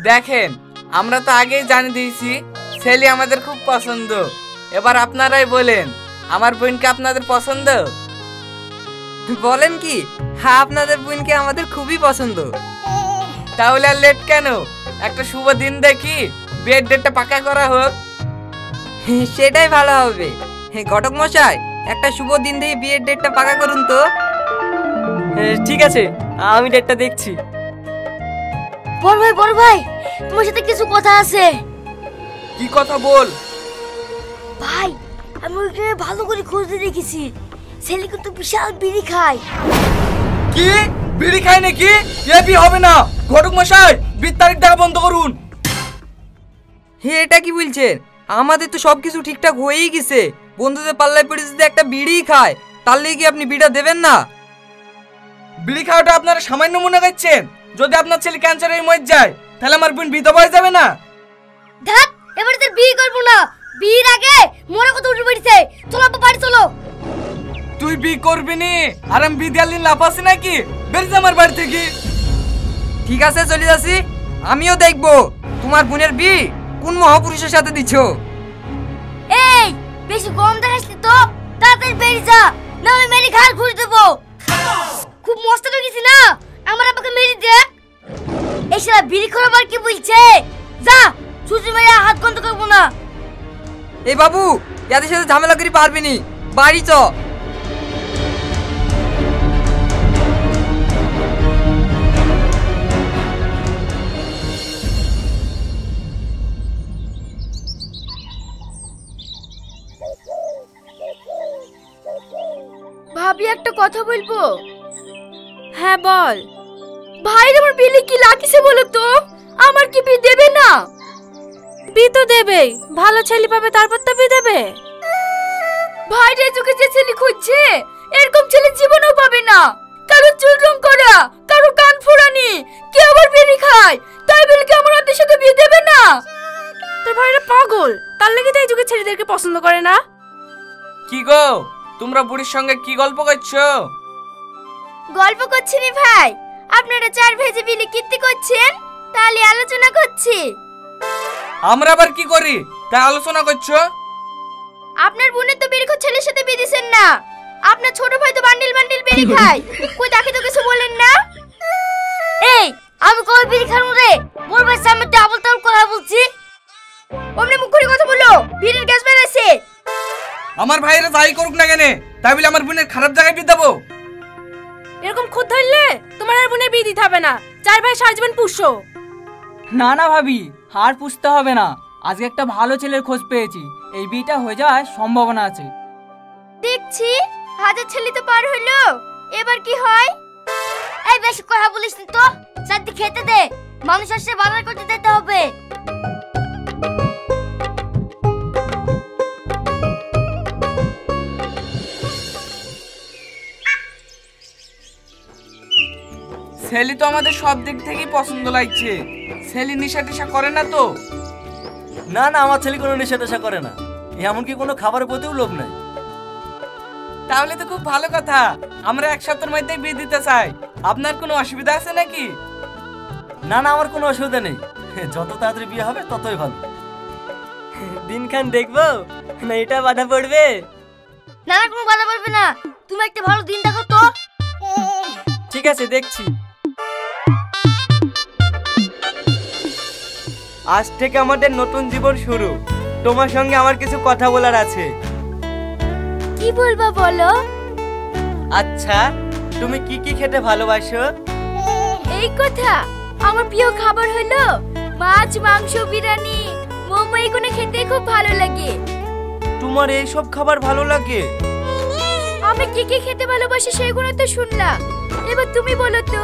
দেখেন, আমরা তো আগেই জানিয়ে দিয়েছি ছেলে আমাদের খুব পছন্দ। এবার আপনারাই বলেন, আমার বোনকে আপনাদের পছন্দ? বলেন কি? হ্যাঁ, আপনাদের বোনকে আমাদের খুবই পছন্দ। তাহলে আর লেট কেন? একটা শুভ দিন দেখি বিয়ের ডেটটা পাকা করা হোক। সেটাই ভালো হবে। ঘটক মশাই, একটা শুভ দিন দিয়ে বিয়ের ডেটটা পাকা করুন তো। ঠিক আছে, আমি ডেটটা দেখছি। বড় ভাই তোমার সাথে কিছু কথা আছে। কি কথা বল। ভাই, আমি ওইখানে ভালো করে খুঁজে দেখেছি, ছেলে কিন্তু বিশাল বিড়ি খায়। কি বিড়ি খায় নাকি? এ বিয়ে হবে না। ঘটক মশাই, বিয়ের তারিখ দেখা বন্ধ করুন। এটা কি বলছেন? আমাদের তো সবকিছু ঠিকঠাক হয়েই গেছে। বন্ধুদের পাল্লায় পড়ে যদি একটা বিড়ি খায়, তাহলে কি আপনি বিড়া দেবেন না? বিড়ি খাওয়াটা আপনারা সামান্য মনে করছেন? যদি আপনার ছেলে ক্যান্সারে মরে যায়, তাহলে আমার বোন বিধবা হয়ে যাবে না? ধ্যাত, এবারে তোর বিয়ে করবো না। বিয়ের আগে মনে কথা উঠে পড়েছে। চলো আপা, বাড়ি চলো। তুই বিয়ে করবি নি আর আমি বিয়ে দেওয়ার দিন লাভ আছে নাকি? বেরিয়ে যা আমার বাড়ি থেকে। ঠিক আছে, চলে যাচ্ছি। আমিও দেখবো তোমার বোনের বিয়ে কোন মহাপুরুষের সাথে দিচ্ছ। এই, বেশি গরম দেখাসনি তো, তাড়াতাড়ি বেরিয়ে যা, না হলে মেরি ঘাড় ঘুরে দেবো। খুব মস্ত লেগেছি না, আমার আপাকে মেরে দে। এই শালা বিড়ি খাবার কি বলছে? যা, সুজি মেরে হাত বন্ধ করবো না। এই বাবু, এদের সাথে ঝামেলা করে পারবি নি, বাড়ি চ। ভাবি, একটা কথা বলবো? হ্যাঁ বল। ভাই, আমার বিলি কি লাগিছে বলো তো? আমার কি বিয়ে দেবে না? বিয়ে তো দেবেই, ভালো ছেলে পাবে তারপর তো বিয়ে দেবে। ভাই রে, চোখে যে ছেলে খুঁজছে, এরকম ছেলে জীবনেও পাবে না। কারো চুল রং করা, কারো কান ফোড়ানি, কে আবার বিড়ি খায়, তাই বলে কি আমার ওদের সাথে বিয়ে দেবে না? তোর ভাইরা পাগল, তার লেগে তো এই যুগের ছেলেদেরকে পছন্দ করে না। কি গো, তোমরা বুড়ির সঙ্গে কি গল্প করছো? গল্প করছি নি ভাই, আপনারা চার ভেজে বিলি কীর্তি করছেন, তাহলে আলোচনা করছি। আমরা আবার কি করি তাই আলোচনা করছো? আপনার বোনের তো বিড়ি খাওয়া ছেলের সাথে বিয়ে দিছেন না, আপনার ছোট ভাই তো বান্ডিল বান্ডিল বিড়ি খায়, কই তাকে তো কিছু বলেন না? এই, আমি কই বিড়ি খাবো রে? মোর ভাই সামনে ডাবল টাবল কথা বলছি, ওমনে মুখ করে কথা বলো, বিড়ির গ্যাস বেরাইছে। আমার ভাইরা যাই করুক না কেন, তাই বলে আমার বোনের খারাপ জায়গায় বিয়ে দেবো? এরকম খুদ ধরলে তোমার আর বোনের বিয়ে দিতে হবে না, চার ভাই সারা জীবন পুষো। না না ভাবি, হার পুষতে হবে না। আজকে একটা ভালো ছেলের খোঁজ পেয়েছি, এই বিয়েটা হয়ে যাওয়ার সম্ভাবনা আছে। দেখছি হাজার ছেলে তো পার হলো, এবার কি হয়? এই, বেশি কথা বলিস না তো, চারটি খেতে দে, মানুষ আসছে বাজার করতে যেতে হবে। ছেলে তো আমাদের সব দিক থেকেই পছন্দ লাগছে। ছেলে নেশা টেশা করে না তো? না না, আমার ছেলে কোনো নেশা টেশা করে না, এমনকি কোনো খাবারের প্রতিও লোভ নাই। তাহলে তো খুব ভালো কথা। আমরা এক সপ্তাহের মধ্যে বিয়ে দিতে চাই। আপনার কোনো অসুবিধা আছে নাকি? না না, আমার কোনো অসুবিধা নেই, যত তাড়াতাড়ি বিয়ে হবে ততই ভালো। দিনখান দেখবো না, এটা বাধা পড়বে? না না, কোনো বাধা পড়বে না, তুমি একটা ভালো দিন দেখো তো। ঠিক আছে, দেখছি। আজ থেকে আমাদের নতুন জীবন শুরু। তোমার সঙ্গে আমার কিছু কথা বলার আছে। কি বলবা বলো? আচ্ছা, তুমি কি কি খেতে ভালোবাসো? এই কথা, আমার প্রিয় খাবার হলো মাছ, মাংস, বিরিয়ানি, মোমো, এগুলো খেতে খুব ভালো লাগে। তোমার এই সব খাবার ভালো লাগে? আমি কি কি খেতে ভালোবাসি সেগুলো তো শুনলাম, এবার তুমি বলো তো,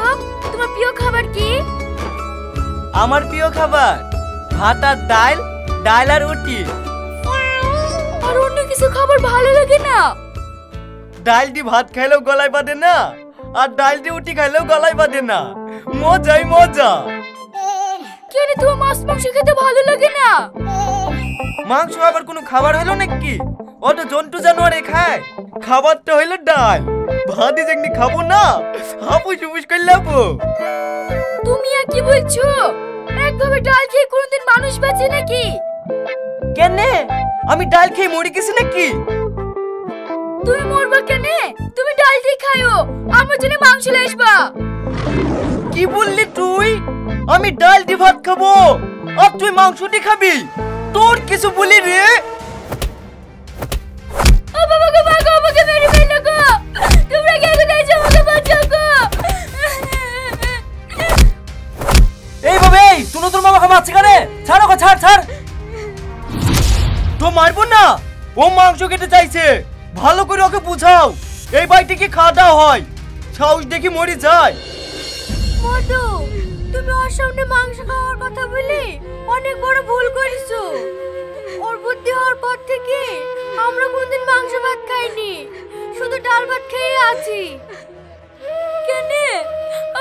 তোমার প্রিয় খাবার কি? আমার প্রিয় খাবার ভাত আর ডাল, ডাল আর রুটি। আর অন্য কিছু খাবার ভালো লাগে না? ডাল দি ভাত খাইলেও গলায় বাঁধে না, আর ডাল দি রুটি খাইলেও গলায় বাঁধে না, মজাই মজা। কেন তোমার মাছ মাংস খেতে ভালো লাগে না? মাংস আবার কোনো খাবার হলো নাকি? ওটা জন্তু জানোয়ারে খায়, খাবারটা হইলো ডাল। ভাতই যেমনি খাবো না, হাপুস হুপুস করে লাবো। তুমি আর কি বলছো? একভাবে ডাল খেয়ে কোনোদিন মানুষ বাঁচে নাকি? কেনে আমি ডাল খেয়ে মরে গেছি নাকি? তুমি মরবা কেনে? তুমি ডাল দিয়ে খায়ো, আমার জন্য মাংস নিয়ে আসবা। কি বললি তুই? আমি ডাল দিয়ে ভাত খাবো আর তুই মাংস দিয়ে খাবি? তোর কিছু বলি রে? ও বাবা গো, বাবা আমাকে মেরে ফেললো গো। তোমরা কে কোথায় আছো? আমাকে বাঁচাও গো। এই ভাবে তুই নতুন বাবাকে মারছিস কেন? ছাড় ওকে, ছাড় ছাড়। তো মারবো না, ও মাংস খেতে চাইছে, ভালো করে ওকে বুঝাও। এই বাড়িতে কি খাওয়া দাওয়া হয়? সাহস দেখি মরে যায়। মধু, তুমি ওর সামনে মাংস খাওয়ার কথা বলে অনেক বড় ভুল করেছো। ওর বুদ্ধি হওয়ার পর থেকে আমরা কোনদিন মাংস ভাত খাইনি, শুধু ডাল ভাত খেয়ে আছি। কেন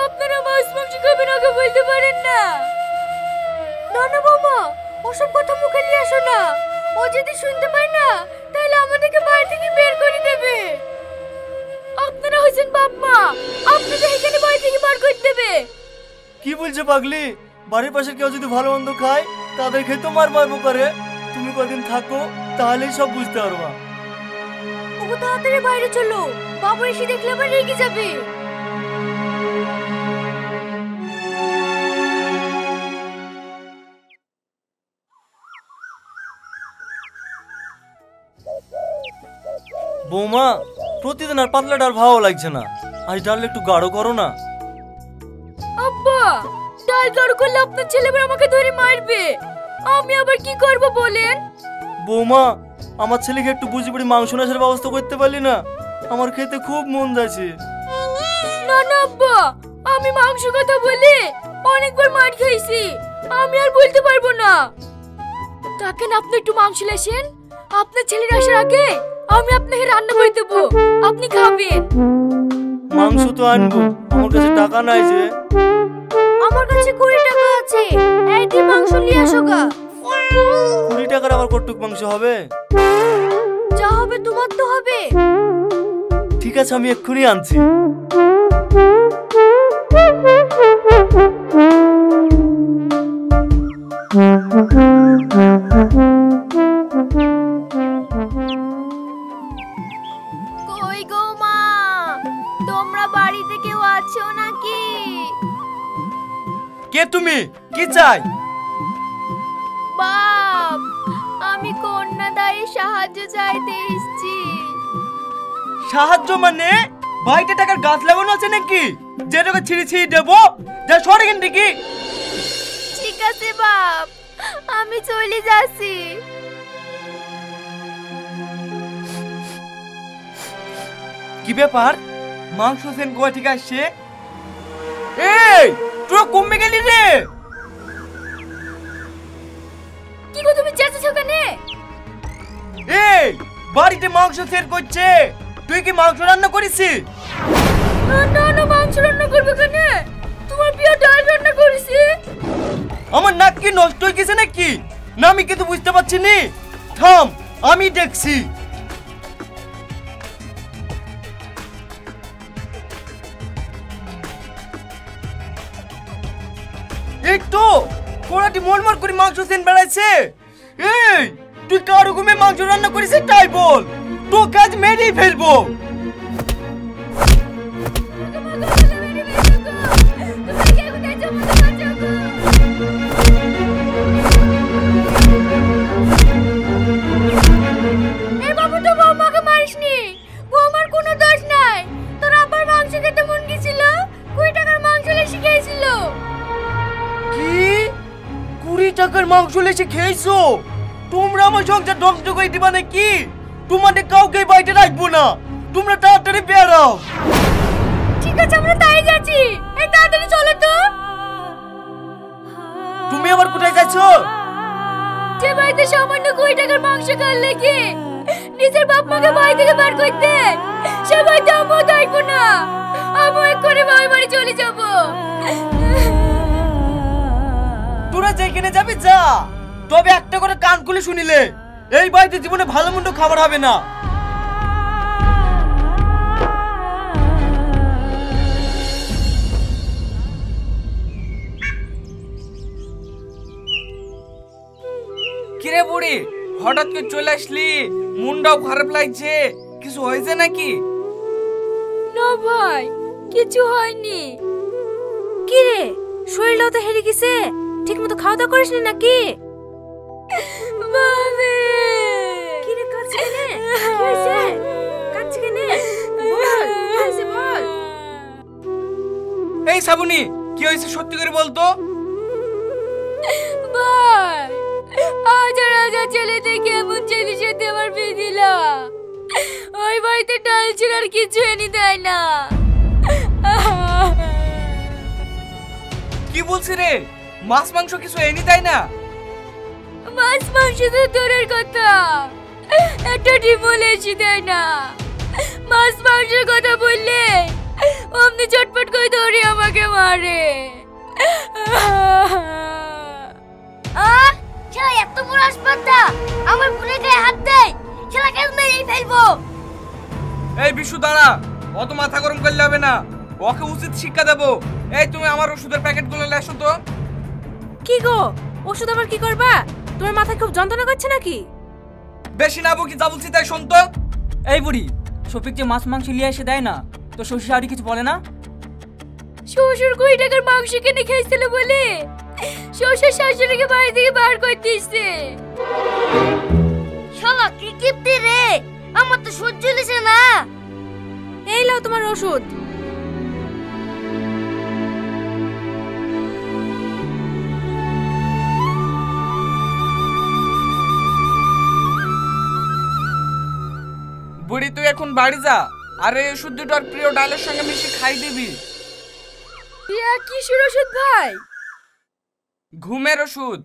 আপনারা মাছ মাংস খাবেন ওকে বলতে পারেন না? না না বাবা, ওসব কথা মুখে নিয়ে আসো না। ও যদি শুনতে পায় না তাহলে আমাদেরকে বাড়ি থেকে বের করে দেবে। আপনারা হয়েছেন বাপ মা, আপনাদের এখানে বাড়ি থেকে বার করে দেবে। কি বলছে পাগলি? বাড়ির পাশে কেউ যদি ভালো মন্দ খায় তাদের খেয়ে তো মারবো করে। তুমি কদিন থাকো, তাহলেই সব বুঝতে পারবা। ওগো তাড়াতাড়ি বাইরে চলো, বাবু এসে দেখলে আবার রেগে যাবে। বৌমা, প্রতিদিন আর পাতলা ডাল ভালো লাগছে না, আজ ডাল একটু গাঢ় করো না। আব্বা, ডাল গাড়ো করলে আপনার ছেলেরা আমাকে ধরে মারবে, আমি আবার কি করব বলেন? বৌমা, আমার ছেলেকে একটু বুঝে পড়ি মাংস নাশের ব্যবস্থা করতে পারলি না? আমার খেতে খুব মন যাচ্ছে। না না আব্বা, আমি মাংস কথা বলে অনেকবার মার খেয়েছি, আমি আর বলতে পারবো না। তাকেন আপনি একটু মাংস লেসেন, আপনার ছেলের আসার আগে আমি আপনাকে রান্না করে দেবো, আপনি খাবেন। মাংস তো আনবো, আমার কাছে টাকা নাই যে। আমার কাছে 20 টাকা আছে, এই দিয়ে মাংস নিয়ে আসো গা। 20 টাকার আবার কটুক মাংস হবে? যা হবে তোমার তো হবে। ঠিক আছে, আমি এক্ষুনি আনছি। কই গো মা, তোমরা বাড়িতে কেউ আছো নাকি? কে তুমি? কি চাই? বাপ, আমি কন্যাদায়ী সাহায্য চাইতে এসেছি। সাহায্য মানে? বাড়িতে টাকার গাছ লাগানো আছে নাকি যে টাকা ছিঁড়ে দেবো? যা সর এখান থেকে। ঠিক আছে বাপ, আমি চলে যাচ্ছি। কি ব্যাপার? মাংস সেন গোয়া ঠিক আসছে? এই তোরা কমবে গেলি রে? কি গো তুমি চেঁচাছো কেন? এই বাড়িতে মাংস সেন করছে, তুই কি মাংস রান্না করেছিস? না না না, মাংস রান্না করবে কেন? তোমার প্রিয় ডাল রান্না করেছি। আমার নাক কি নষ্ট হয়ে গেছে নাকি? না আমি কিন্তু বুঝতে পারছি নি। থাম, আমি দেখছি। এই তো কোড়াটি মরমর করে মাংস সেন বেড়াইছে। এই তুই কার হুকুমে মাংস রান্না করেছিস তাই বল, তো কাজ মেরেই ফেলবো। এই বাবু, তো বৌমাকে মারিসনি, বৌমার কোনো দোষ নাই। তোর আব্বার মাংস খেতে মন গেছিল, 20 টাকার মাংস লেসে খেয়েছিল। কি 20 টাকার মাংস লেসে খেয়েছো? তোমরা আমার সংসার ধ্বংস করে দিবা নাকি? তোমাদের কাউকে বাইরে রাখবো না, তোমরা তাড়াতাড়ি বেরাও। ঠিক আছে, আমরা তাই যাচ্ছি। এই তাড়াতাড়ি চলো তো। তুমি আবার কোথায় যাচ্ছ? যে বাড়িতে সামান্য 20 টাকার মাংস খাওয়ার লেগে নিজের বাপ মাকে বাড়ি থেকে বার করতে, সে বাড়িতে আমিও থাকবো না, আমিও এক্ষুনি বাবার বাড়ি চলে যাব। তোরা যেখানে যাবি যা, তবে একটা করে কান খুলে শুনিলে এই বাড়িতে জীবনে ভালো মন্দ খাবার হবে না। কিরে বুড়ি, হঠাৎ করে চলে আসলি, মনটাও খারাপ লাগছে, কিছু হয়েছে নাকি? না ভাই, কিছু হয়নি। কি রে, শরীরটাও তো হেরে গেছে, ঠিক মতো খাওয়া দাওয়া করিসনি নাকি? ভাবি, কি রে কাঁদছিস কেনে? কি হয়েছে? কাঁদছিস কেনে? বল, কি হয়েছে বল। এই শ্রাবণী, কি হয়েছে সত্যি করে বলতো? ভাই, হাজার হাজার ছেলে থেকে এমন ছেলের সাথে আমার বিয়ে দিলা। ওই বাড়িতে ডাল ছিল আর কিছু এনে দেয় না। কি বলছি রে, মাছ মাংস কিছু এনে দেয় না? মাছ মাংস তো দূরের কথা, একটা ডিমও এসে দেয় না। মাছ মাংসের কথা বললে অমনি চটপট করে ধরে আমাকে মারে। ছেলে এত বড় আসপাতা আমার বোনের গায়ে হাত দেয়, ছেলেকে মেরেই ফেলবো। এই বিশু দাঁড়া, অত মাথা গরম করলে হবে না, ওকে উচিত শিক্ষা দেবো। এই তুমি আমার ওষুধের প্যাকেটগুলো লেসো তো। কি গো, ওষুধ আবার কি করবা? তোমার মাথায় খুব যন্ত্রণা করছে নাকি? বেশি না বকি, যা বলছি তাই শোন তো। এই বুড়ি, শফিক যে মাছ মাংস নিয়ে এসে দেয় না, তো শ্বশুর শাশুড়ি কিছু বলে না? শ্বশুর 20 টাকার মাংস কিনে খেয়েছিল বলে শ্বশুর শাশুড়িকে বাড়ি থেকে বার করে দিয়েছে। শালা কি কিপটি রে, আমার তো সহ্য হইছে না। এই লাও তোমার ওষুধ। বুড়ি তুই এখন বাড়ি যা, আর এই ওষুধ দুটো আর প্রিয় ডালের সঙ্গে মিশিয়ে খাই দিবি। কিসের ওষুধ ভাই? ঘুমের ওষুধ।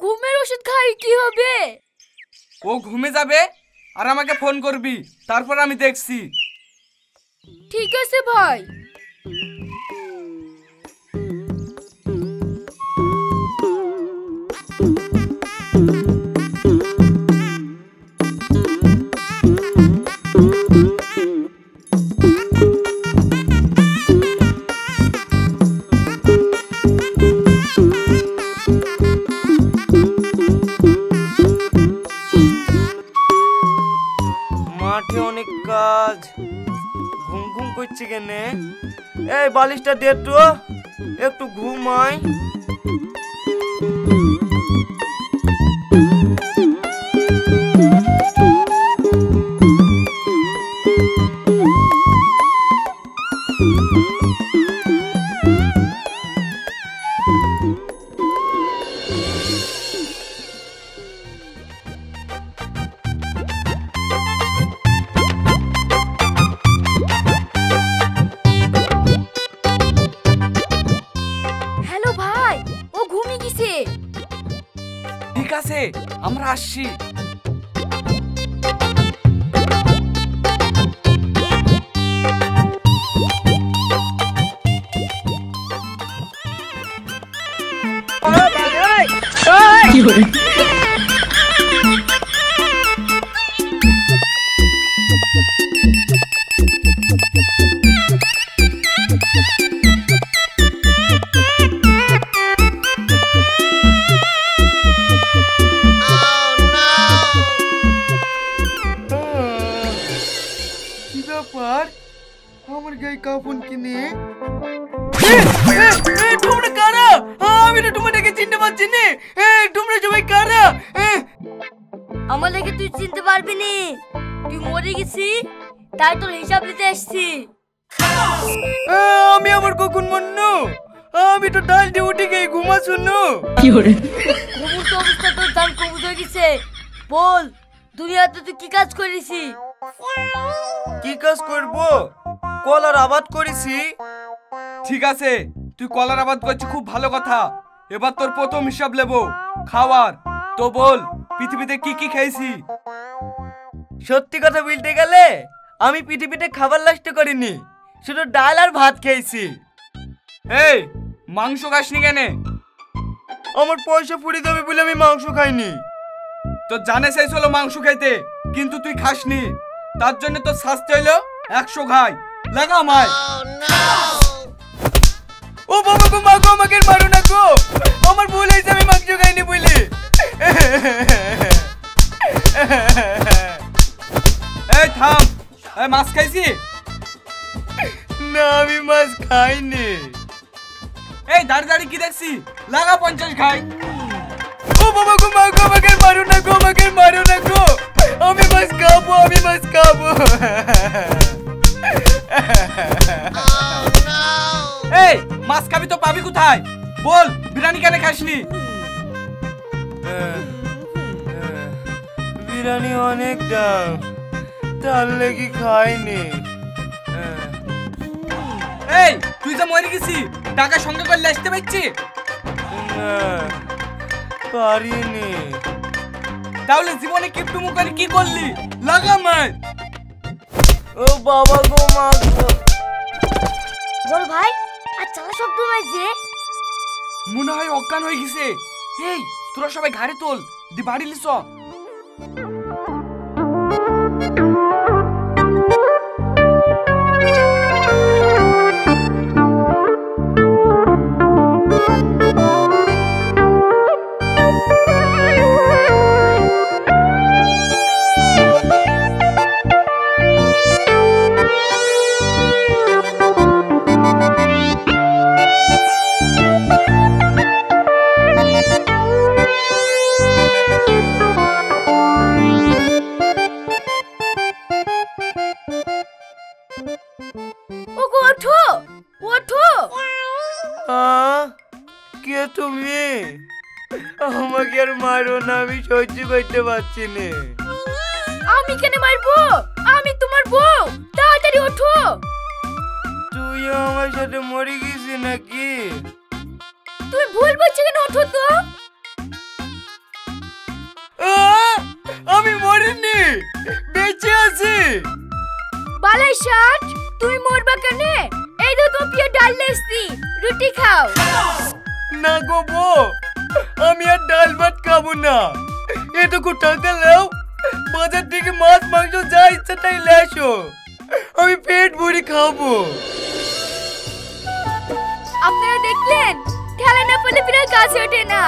ঘুমের ওষুধ খাই কি হবে? ও ঘুমে যাবে আর আমাকে ফোন করবি, তারপর আমি দেখছি। ঠিক আছে ভাই। মাঠে অনেক কাজ, ঘুম ঘুম করছে কেনে? এই বালিশটা দে তো, একটু ঘুমাই। হ্যালো ভাই, ও ঘুমিয়ে গেছে। ঠিক আছে, আমরা আসছি। কি ব্যাপার, আমার গায়ে কাপড় কিনে? তোমরা কারা? আমি তো তোমাদেরকে চিনতে পারছি না। তোমরা সবাই কারা? আমার লেগে তুই চিনতে পারবি নি, তুই মরে গেছি, তাই তোর হিসাব নিতে এসেছি। আমি আমার কখন মরনু? আমি তো ডাল দিয়ে উঠে গিয়ে ঘুমা শুনু। ঘুমুর তো অবস্থা তোর জান কবুজ হয়ে গেছে। বল, দুনিয়াতে তুই কি কাজ করেছি? কি কাজ করব? কলার আবাদ করেছি। ঠিক আছে, তুই কলার আবাদ করছিস, খুব ভালো কথা। এবার তোর প্রথম হিসাব নেবো খাওয়ার। তো বল, পৃথিবীতে কি কি খেয়েছি? সত্যি কথা বলতে গেলে আমি পৃথিবীতে খাবার নষ্ট করিনি, শুধু ডাল আর ভাত খেয়েছি। এই মাংস খাসনি কেনে? আমার পয়সা ফুরিয়ে যাবে বলে আমি মাংস খাইনি। তো জানে শেষ হলো মাংস খেতে, কিন্তু তুই খাসনি, তার জন্য তোর শাস্তি হইলো 100 ঘাই। লাগা মাই। ও বাবা গো, মা গো, আমাকে মারো না গো, আমার ভুল হয়েছে, আমি মাংস খাইনি বলে। এই থাম, এই মাছ খাইছি? না আমি মাছ খাইনি। এই দাঁড়ি দাঁড়ি কি দেখছি, লাগা 50 খাই। ও বাবা গো, মা গো, আমাকে মারো না গো, আমাকে মারো না গো, আমি মাছ খাবো, আমি মাছ খাবো। এই মাছ খাবি তো পাবি কোথায়? বল, বিরিয়ানি কেন খাসনি? বিরিয়ানি অনেক দাম, তার লেগে খাইনি। এই তুই যে মরে গেছি, টাকা সঙ্গে করলে আসতে পারছি? না পারিনি। তাহলে জীবনে কিপটুমু করে কি করলি? লাগা মার। ও বাবা গো, মা গো। বল ভাই, আর চালা সব ঘুমাইছে। মনে হয় অজ্ঞান হয়ে গেছে। এই তোরা সবাই ঘাড়ে তোল, দি বাড়ি লিস। ওগো ওঠো, ওঠো। কে তুমি? আমাকে আর মারো না, আমি সহ্য করতে পারছি না। আমি কেন মারবো? আমি তোমার বউ, তাড়াতাড়ি ওঠো। তুইও আমার সাথে মরে গেছিস নাকি? তুমি ভুল বলছো কেন? ওঠো তো। আমি মরিনি, বেঁচে আছি। বালাই শার্ট, তুমি মরবা কেন? এই তো তোমার প্রিয় ডাল লেসি, রুটি খাও। না গো বউ, আমি আর ডাল ভাত খাবো না। এটুকু টাকা নাও, বাজার থেকে মাছ মাংস যা ইচ্ছা তাই লেসো, আমি পেট ভরে খাবো। আপনারা দেখলেন, ঠেলা না পড়লে বিড়াল গাছে ওঠে না।